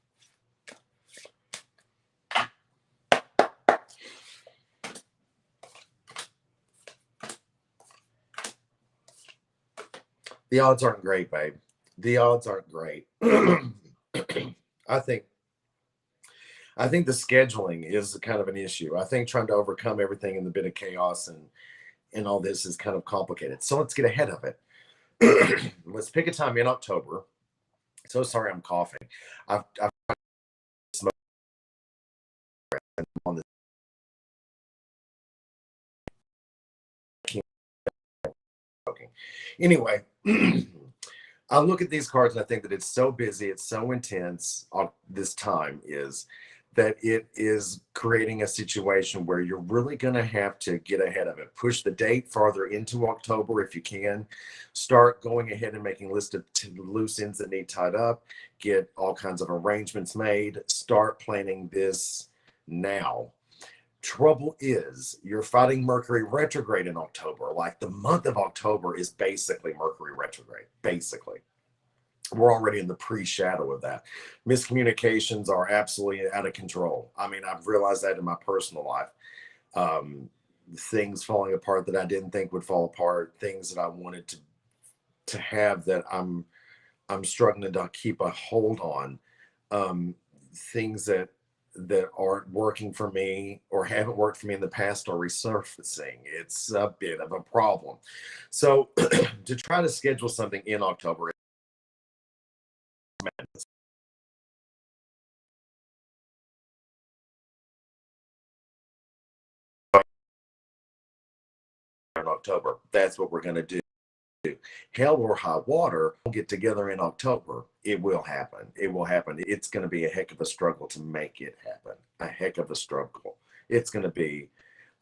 The odds aren't great, babe. The odds aren't great. I think I think the scheduling is kind of an issue. I think trying to overcome everything in the bit of chaos and all this is kind of complicated. So let's get ahead of it. Let's pick a time in October. So sorry, I'm coughing. I've smoked on this. Anyway, I look at these cards and I think that it's so busy, it's so intense. This time is that it is creating a situation where you're really going to have to get ahead of it. Push the date farther into October if you can. Start going ahead and making lists of loose ends that need tied up. Get all kinds of arrangements made. Start planning this now. Trouble is, you're fighting Mercury retrograde in October. Like the month of October is basically Mercury retrograde. Basically, we're already in the pre-shadow of that. Miscommunications are absolutely out of control. I mean, I've realized that in my personal life. Things falling apart that I didn't think would fall apart. Things that I wanted to have that I'm struggling to keep a hold on. Things that aren't working for me or haven't worked for me in the past are resurfacing. It's a bit of a problem. So to try to schedule something in October in October, that's what we're going to do. Hell or high water, we'll get together in October. It will happen. It will happen. It's going to be a heck of a struggle to make it happen. A heck of a struggle. It's going to be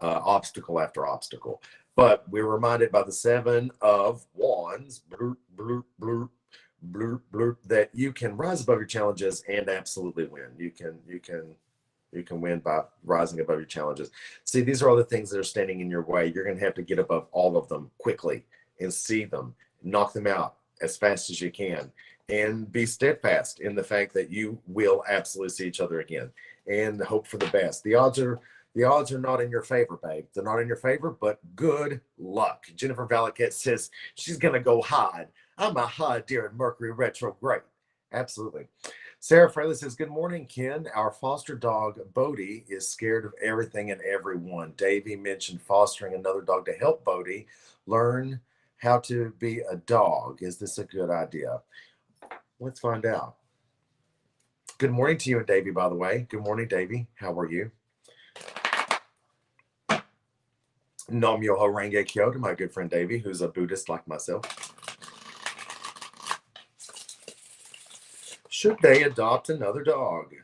obstacle after obstacle. But we're reminded by the Seven of Wands, bloop, bloop, bloop, bloop, bloop, that you can rise above your challenges and absolutely win. You can win by rising above your challenges. See, these are all the things that are standing in your way. You're going to have to get above all of them quickly and see them, knock them out as fast as you can, and be steadfast in the fact that you will absolutely see each other again and hope for the best. The odds are not in your favor, babe. They're not in your favor, but good luck. Jennifer Valaquette says she's gonna go hide. I'm a hide during Mercury retrograde. Absolutely. Sarah Fraley says, good morning, Ken. Our foster dog, Bodie, is scared of everything and everyone. Davey mentioned fostering another dog to help Bodie learn how to be a dog. Is this a good idea? Let's find out. Good morning to you and Davey, by the way. Good morning, Davey. How are you? Nam Myoho Renge Kyo to my good friend Davey, who's a Buddhist like myself. Should they adopt another dog?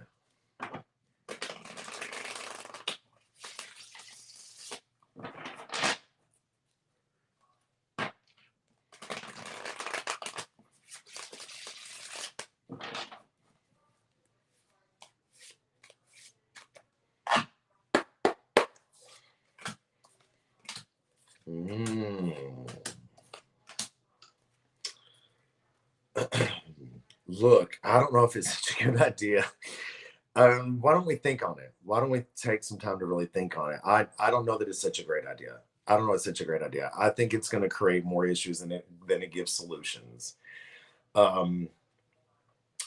Look, I don't know if it's such a good idea. Why don't we think on it? Why don't we take some time to really think on it? I don't know that it's such a great idea. I don't know it's such a great idea. I think it's going to create more issues than it gives solutions. Um,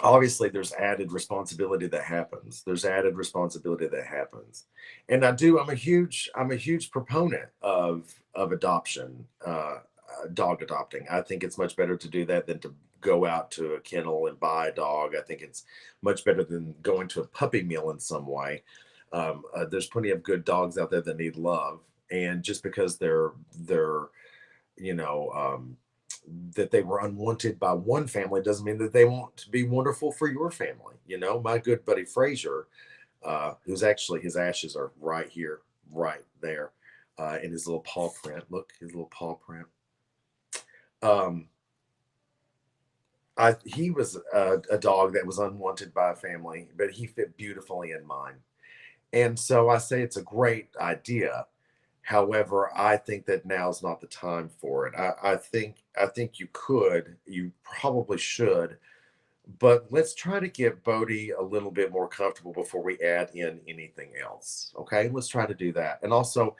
obviously there's added responsibility that happens. There's added responsibility that happens. And I'm a huge proponent of adoption, dog adopting. I think it's much better to do that than to go out to a kennel and buy a dog. I think it's much better than going to a puppy mill in some way. There's plenty of good dogs out there that need love, and just because they're you know that they were unwanted by one family doesn't mean that they won't be wonderful for your family. My good buddy Frazier, who's actually, his ashes are right here, right there, in his little paw print. Look, his little paw print. Um, he was a dog that was unwanted by a family, but he fit beautifully in mine. And so I say it's a great idea. However, I think that now's not the time for it. I think you probably should, but let's try to get Bodie a little bit more comfortable before we add in anything else. Okay, let's try to do that, and also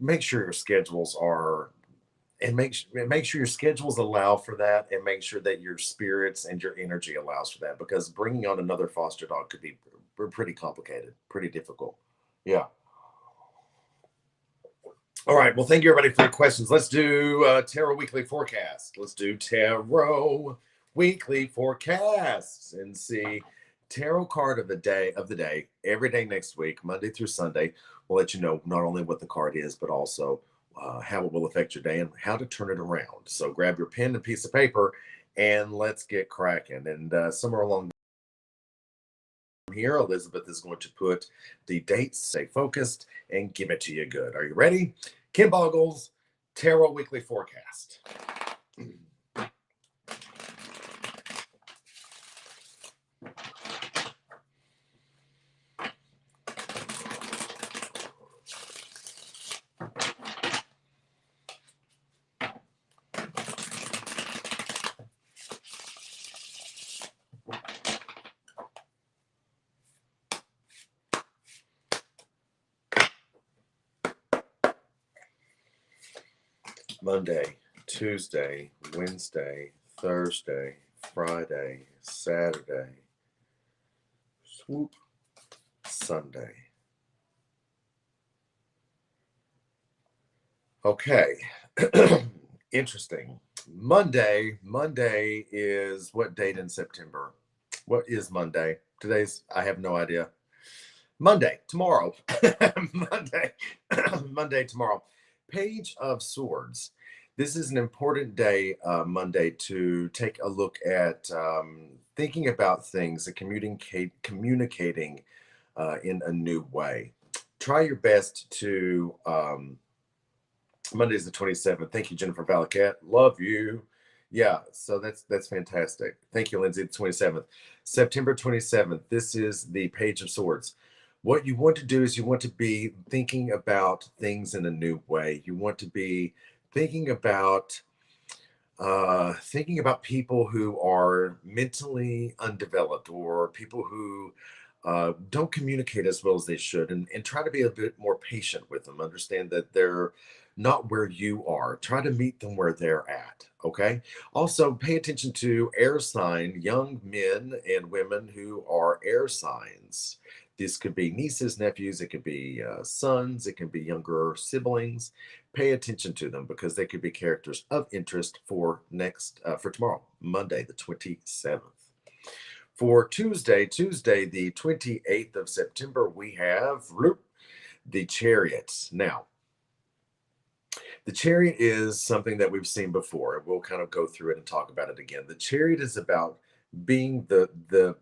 make sure your schedules are, and make sure your schedules allow for that, and make sure that your spirits and your energy allows for that, because bringing on another foster dog could be pretty complicated, pretty difficult. Yeah. All right. Well, thank you everybody for your questions. Let's do tarot weekly forecast. Let's do tarot weekly forecasts and see tarot card of the day every day next week, Monday through Sunday. We'll let you know not only what the card is, but also how it will affect your day and how to turn it around. So grab your pen and piece of paper and let's get cracking. And somewhere along here, Elizabeth is going to put the dates, stay focused, and give it to you good. Are you ready? Ken Boggles, Tarot Weekly Forecast. Monday, Tuesday, Wednesday, Thursday, Friday, Saturday, swoop, Sunday. Okay. Interesting. Monday is what date in September? What is Monday? I have no idea. Monday, tomorrow. Monday, Monday, tomorrow. Page of Swords. This is an important day, Monday, to take a look at thinking about things and communicating in a new way. Try your best to. Monday's the 27th. Thank you, Jennifer Valakat. Love you. Yeah, so that's fantastic. Thank you, Lindsay. The 27th. September 27th. This is the Page of Swords. What you want to do is you want to be thinking about things in a new way. You want to be thinking about people who are mentally undeveloped, or people who don't communicate as well as they should, and try to be a bit more patient with them. Understand that they're not where you are. Try to meet them where they're at. Okay. Also, pay attention to air sign, young men and women who are air signs. This could be nieces, nephews, it could be sons, it can be younger siblings. Pay attention to them because they could be characters of interest for tomorrow, Monday, the 27th. For Tuesday, the 28th of September, we have the Chariots. Now, the Chariot is something that we've seen before. We'll kind of go through it and talk about it again. The Chariot is about being the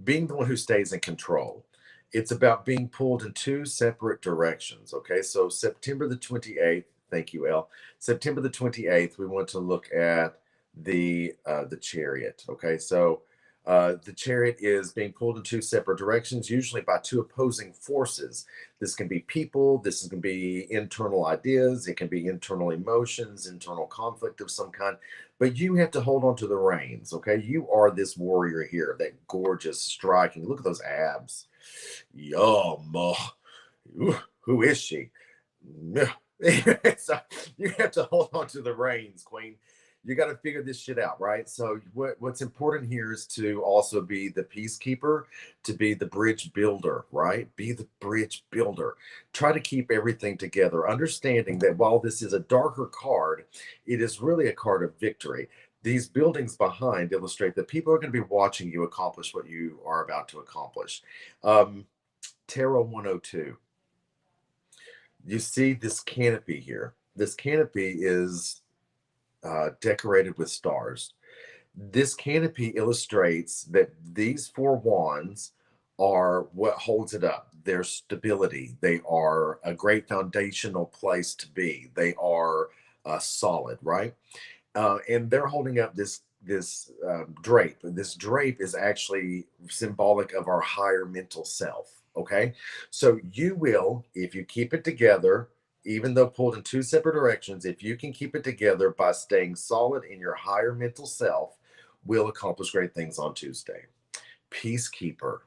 one who stays in control. It's about being pulled in two separate directions. Okay, so September the 28th. Thank you, El. September the 28th. We want to look at the Chariot. Okay, so the Chariot is being pulled in two separate directions, usually by two opposing forces. This can be people. This can be internal ideas. It can be internal emotions, internal conflict of some kind. But you have to hold on to the reins. Okay, you are this warrior here. That gorgeous, striking. Look at those abs. Yum. Who is she? So you have to hold on to the reins, Queen. You got to figure this shit out, right? So what's important here is to also be the peacekeeper, to be the bridge builder, right? Be the bridge builder. Try to keep everything together, understanding that while this is a darker card, it is really a card of victory. These buildings behind illustrate that people are going to be watching you accomplish what you are about to accomplish. Um, Tarot 102. You see this canopy here. This canopy is decorated with stars. This canopy illustrates that these four wands are what holds it up. Their stability. They are a great foundational place to be. They are solid, right? And they're holding up this drape. This drape is actually symbolic of our higher mental self. Okay, so you will, if you keep it together, even though pulled in two separate directions, if you can keep it together by staying solid in your higher mental self, will accomplish great things on Tuesday. Peacekeeper.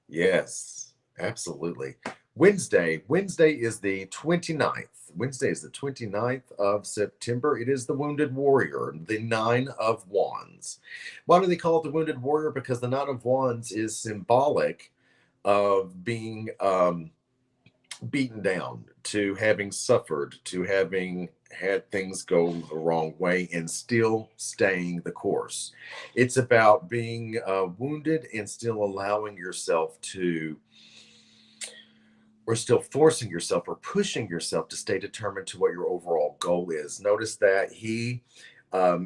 Yes, absolutely. Wednesday is the 29th. Wednesday is the 29th of September. It is the Wounded Warrior, the Nine of Wands. Why do they call it the Wounded Warrior? Because the Nine of Wands is symbolic of being beaten down, to having suffered, to having had things go the wrong way and still staying the course. It's about being wounded and still allowing yourself to, or still forcing yourself or pushing yourself to stay determined to what your overall goal is. Notice that he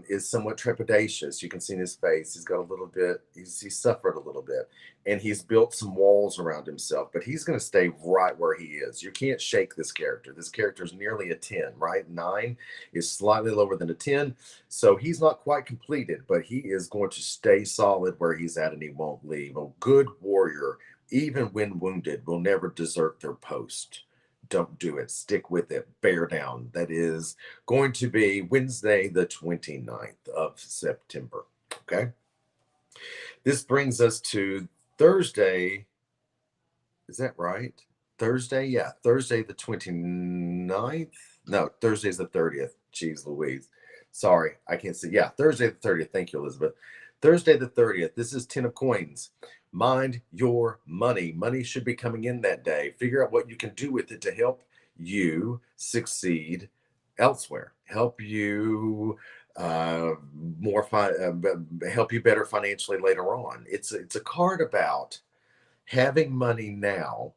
is somewhat trepidatious. You can see in his face, he's got a little bit, he's suffered a little bit, and he's built some walls around himself, but he's going to stay right where he is. You can't shake this character. This character is nearly a 10, right? 9 is slightly lower than a 10. So he's not quite completed, but he is going to stay solid where he's at and he won't leave. A good warrior, even when wounded, will never desert their post. Don't do it. Stick with it. Bear down. That is going to be Wednesday, the 29th of September. Okay. This brings us to Thursday. Is that right? Thursday? Yeah. Thursday, the 29th. No, Thursday's the 30th. Jeez Louise. Sorry. I can't see. Yeah. Thursday, the 30th. Thank you, Elizabeth. Thursday, the 30th. This is 10 of coins. Mind your money. Money should be coming in that day. Figure out what you can do with it to help you succeed elsewhere. Help you uh, help you better financially later on. It's a card about having money now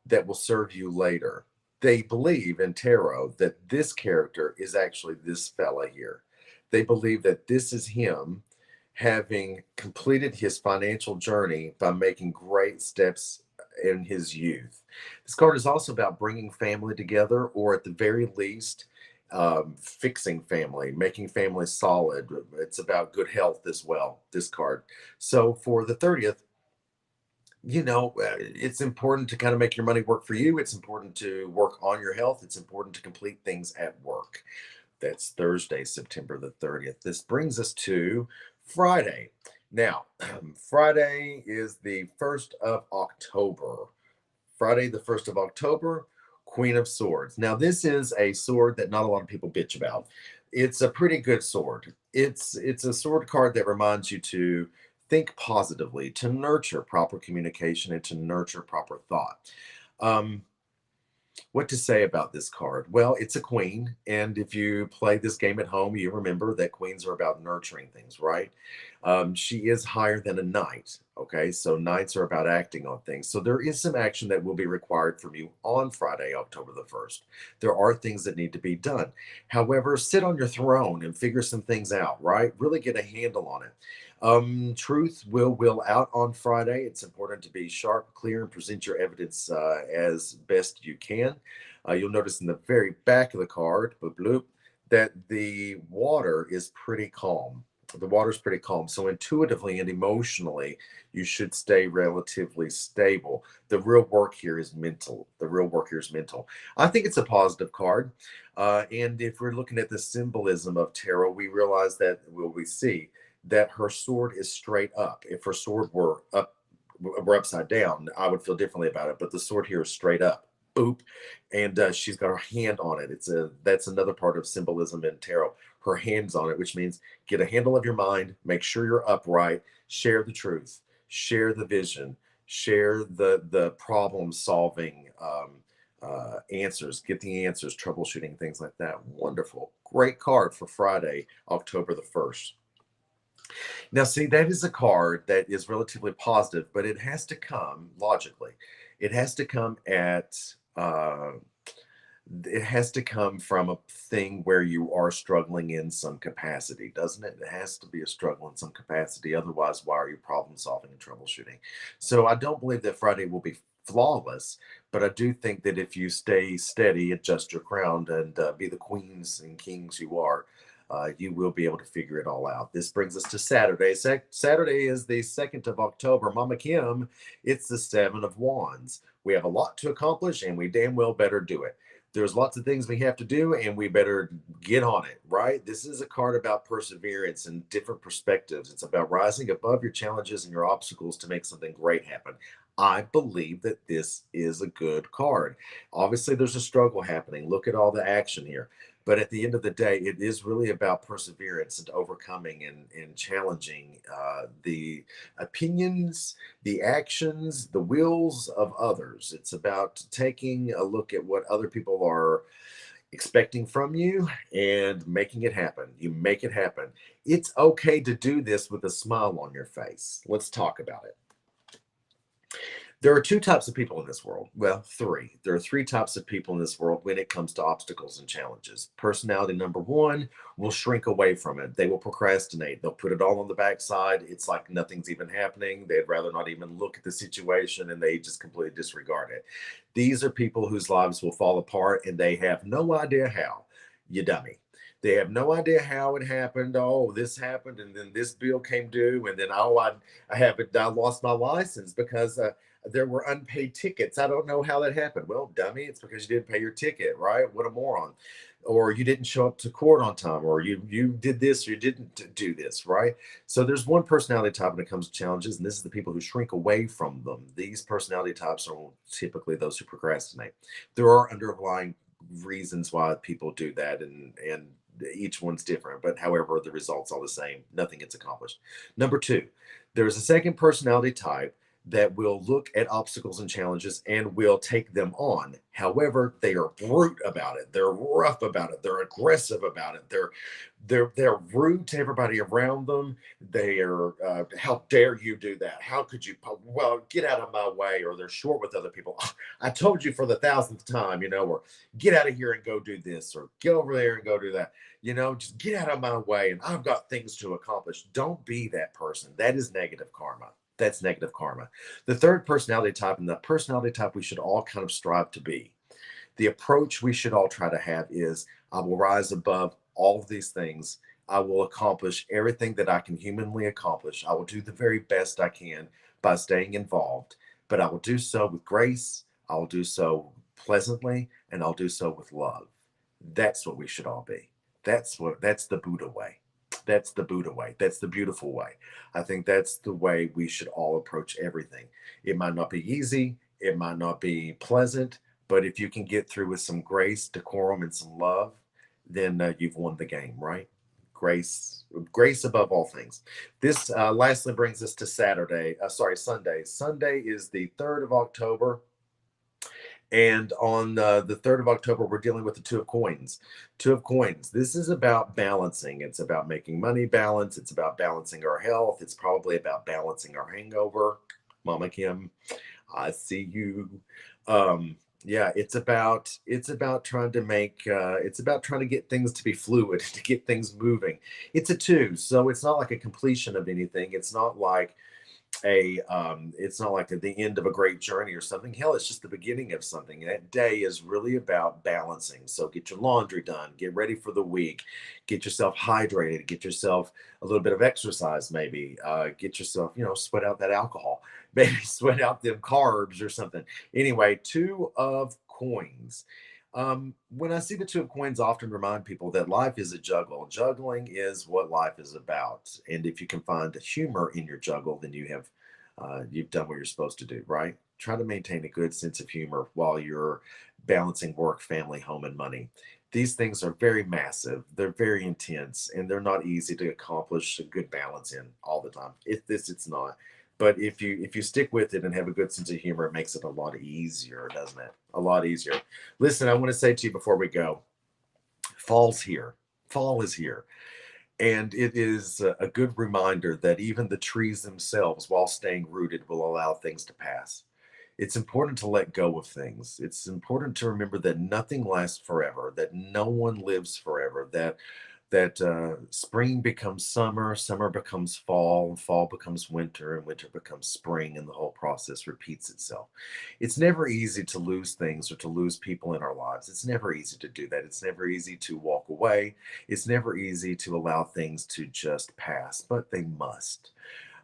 that will serve you later. They believe in tarot that this character is actually this fella here. They believe that this is him having completed his financial journey by making great steps in his youth. This card is also about bringing family together, or at the very least, fixing family, making family solid. It's about good health as well, this card. So for the 30th, it's important to kind of make your money work for you. It's important to work on your health. It's important to complete things at work. That's Thursday, September the 30th. This brings us to Friday. Now, Friday is the 1st of October. Friday, the 1st of October, Queen of Swords. Now, this is a sword that not a lot of people bitch about. It's a pretty good sword. It's a sword card that reminds you to think positively, to nurture proper communication, and to nurture proper thought. Um, what to say about this card? Well, it's a queen, and if you play this game at home, you remember that queens are about nurturing things, right? She is higher than a knight, okay? So knights are about acting on things. So there is some action that will be required from you on Friday, October the 1st. There are things that need to be done. However, sit on your throne and figure some things out, right? Really get a handle on it. Truth will out on Friday. It's important to be sharp, clear, and present your evidence as best you can. You'll notice in the very back of the card, bloop, bloop, that the water is pretty calm. The water is pretty calm. So intuitively and emotionally, you should stay relatively stable. The real work here is mental. The real work here is mental. I think it's a positive card. And if we're looking at the symbolism of tarot, we realize that, will we see that her sword is straight up. If her sword were upside down, I would feel differently about it. But the sword here is straight up. Boop, and she's got her hand on it. That's another part of symbolism in tarot. her hands on it, which means get a handle of your mind, make sure you're upright, share the truth, share the vision, share the problem solving answers, get the answers, troubleshooting, things like that. Wonderful. Great card for Friday, October the 1st. Now, see, that is a card that is relatively positive, but it has to come logically. It has to come at it has to come from a thing where you are struggling in some capacity, doesn't it? It has to be a struggle in some capacity. Otherwise, why are you problem solving and troubleshooting? So I don't believe that Friday will be flawless, but I do think that if you stay steady, adjust your crown, and be the queens and kings you are, you will be able to figure it all out. This brings us to Saturday. Saturday is the 2nd of October. Mama Kim, it's the Seven of Wands. We have a lot to accomplish, and we damn well better do it. There's lots of things we have to do, and we better get on it, right? This is a card about perseverance and different perspectives. It's about rising above your challenges and your obstacles to make something great happen. I believe that this is a good card. Obviously, there's a struggle happening. Look at all the action here. But at the end of the day, it is really about perseverance and overcoming and challenging the opinions, the actions, the wills of others. It's about taking a look at what other people are expecting from you and making it happen. You make it happen. It's okay to do this with a smile on your face. Let's talk about it. There are two types of people in this world. Well, three. There are three types of people in this world when it comes to obstacles and challenges. Personality number one will shrink away from it. They will procrastinate. They'll put it all on the backside. It's like nothing's even happening. They'd rather not even look at the situation and they just completely disregard it. These are people whose lives will fall apart and they have no idea how. You dummy. They have no idea how it happened. Oh, this happened, and then this bill came due, and then I lost my license because there were unpaid tickets. I don't know how that happened. Well, dummy, it's because you didn't pay your ticket, right? What a moron. Or you didn't show up to court on time, or you did this or you didn't do this, right? So there's one personality type when it comes to challenges, and this is the people who shrink away from them. These personality types are typically those who procrastinate. There are underlying reasons why people do that, and each one's different, but however, the results are the same. Nothing gets accomplished. Number two, there's a second personality type that will look at obstacles and challenges and will take them on. However, they are brute about it. They're rough about it. They're aggressive about it. They're rude to everybody around them. They are, how dare you do that? How could you? Well, get out of my way. Or they're short with other people. I told you for the thousandth time, or get out of here and go do this, or get over there and go do that. Just get out of my way. And I've got things to accomplish. Don't be that person. That is negative karma. That's negative karma. The third personality type, and the personality type we should all kind of strive to be, the approach we should all try to have is I will rise above all of these things. I will accomplish everything that I can humanly accomplish. I will do the very best I can by staying involved, but I will do so with grace. I will do so pleasantly, and I'll do so with love. That's what we should all be. That's the Buddha way. That's the Buddha way. That's the beautiful way. I think that's the way we should all approach everything. It might not be easy, it might not be pleasant, but if you can get through with some grace, decorum, and some love, then you've won the game, right? Grace above all things. This lastly brings us to Sunday. Sunday is the 3rd of October. And on the 3rd of October, we're dealing with the Two of Coins. Two of Coins. This is about balancing. It's about making money balance. It's about balancing our health. It's probably about balancing our hangover. Mama Kim, I see you. Yeah, it's about trying to get things to be fluid, to get things moving. It's a two, so it's not like a completion of anything. It's not like the end of a great journey or something. Hell, it's just the beginning of something. That day is really about balancing. So get your laundry done, get ready for the week, get yourself hydrated, get yourself a little bit of exercise, maybe get yourself, sweat out that alcohol, maybe sweat out them carbs or something. Anyway, Two of Coins. When I see the Two of Coins, I often remind people that life is a juggle. Juggling is what life is about, and if you can find humor in your juggle, then you've done what you're supposed to do, right? Try to maintain a good sense of humor while you're balancing work, family, home, and money. These things are very massive, they're very intense, and they're not easy to accomplish a good balance in all the time. It's not. But if you stick with it and have a good sense of humor, it makes it a lot easier, doesn't it? A lot easier. Listen, I want to say to you before we go, fall's here. Fall is here. And it is a good reminder that even the trees themselves, while staying rooted, will allow things to pass. It's important to let go of things. It's important to remember that nothing lasts forever, that no one lives forever, that spring becomes summer, summer becomes fall, fall becomes winter, and winter becomes spring, and the whole process repeats itself. It's never easy to lose things or to lose people in our lives. It's never easy to do that. It's never easy to walk away. It's never easy to allow things to just pass, but they must.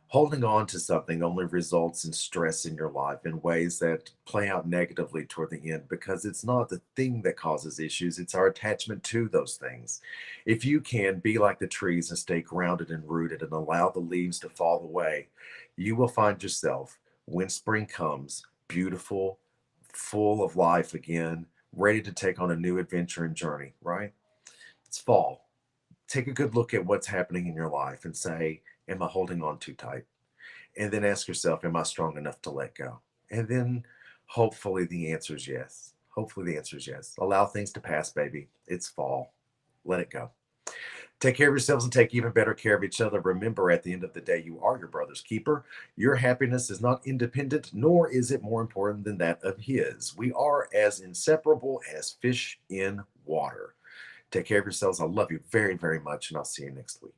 Holding on to something only results in stress in your life in ways that play out negatively toward the end because it's not the thing that causes issues, it's our attachment to those things. If you can be like the trees and stay grounded and rooted and allow the leaves to fall away, you will find yourself when spring comes beautiful, full of life again, ready to take on a new adventure and journey, right? It's fall. Take a good look at what's happening in your life and say, am I holding on too tight? And then ask yourself, am I strong enough to let go? And then hopefully the answer is yes. Hopefully the answer is yes. Allow things to pass, baby. It's fall. Let it go. Take care of yourselves and take even better care of each other. Remember, at the end of the day, you are your brother's keeper. Your happiness is not independent, nor is it more important than that of his. We are as inseparable as fish in water. Take care of yourselves. I love you very, very much, and I'll see you next week.